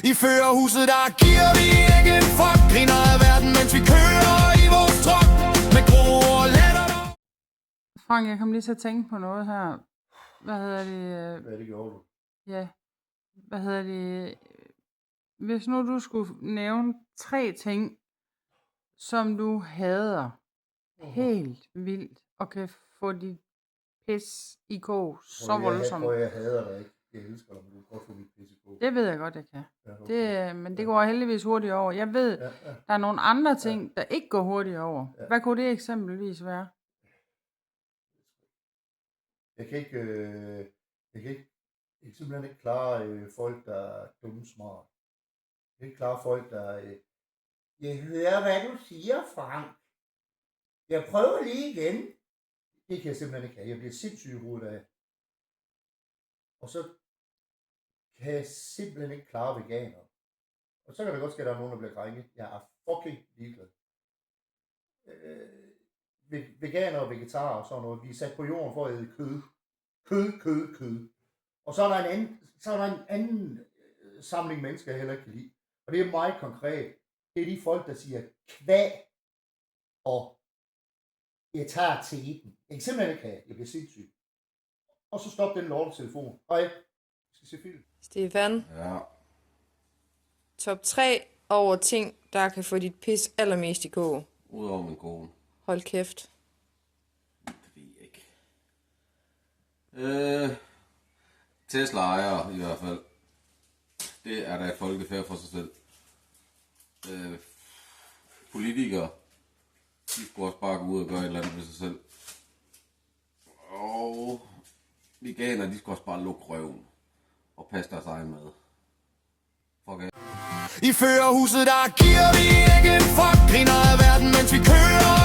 I førerhuset, der giver vi ikke en fuck. Griner af verden, mens vi kører i vores truck. Med gro og letter. Frank, jeg kom lige til at tænke på noget her. Hvad hedder det? Hvad det gjorde du? Ja. Hvad hedder det? Hvis nu du skulle nævne 3 ting, som du hader helt vildt, og kan få dit pis i kog så voldsomt. Jeg hader dig ikke. Jeg elsker dig, men du kan godt få mit pis i kog. Det ved jeg godt, jeg kan. Ja, okay. Men det går heldigvis hurtigt over. Jeg ved, der er nogle andre ting, der ikke går hurtigt over. Hvad kunne det eksempelvis være? Jeg kan simpelthen ikke klare folk, der er dumme smart. Jeg kan ikke klare folk, der jeg hører, hvad du siger, Frank. Jeg prøver lige igen. Det kan jeg simpelthen ikke have. Jeg bliver sindssyg i hovedet af. Og så kan jeg simpelthen ikke klare veganer. Og så kan det godt ske, at der er nogen, der bliver krænket. Jeg er fucking ligeglad. Veganer og vegetarer og sådan noget. Vi er sat på jorden for at æde kød. Kød. Og så er der en anden samling mennesker, jeg heller ikke kan lide. Og det er meget konkret. Det er de folk, der siger kvæg og jeg tager teten. Jeg kan simpelthen ikke have. Jeg bliver sindssyg. Og så stop den lortetelefon. Hej. Jeg skal se film. Stefan, Ja. top 3 over ting, der kan få dit pis allermest i kog. Udover min kone. Hold kæft. Det ved jeg ikke. Tesla ejer i hvert fald. Det er da et folkefærd for sig selv. Politikere, de skulle også bare gå ud og gøre et eller andet med sig selv. Og veganer, de skulle også bare lukke røven og passe deres egen mad. Fuck af. I førerhuset, der giver vi ikke en fuck. Griner af verden, mens vi kører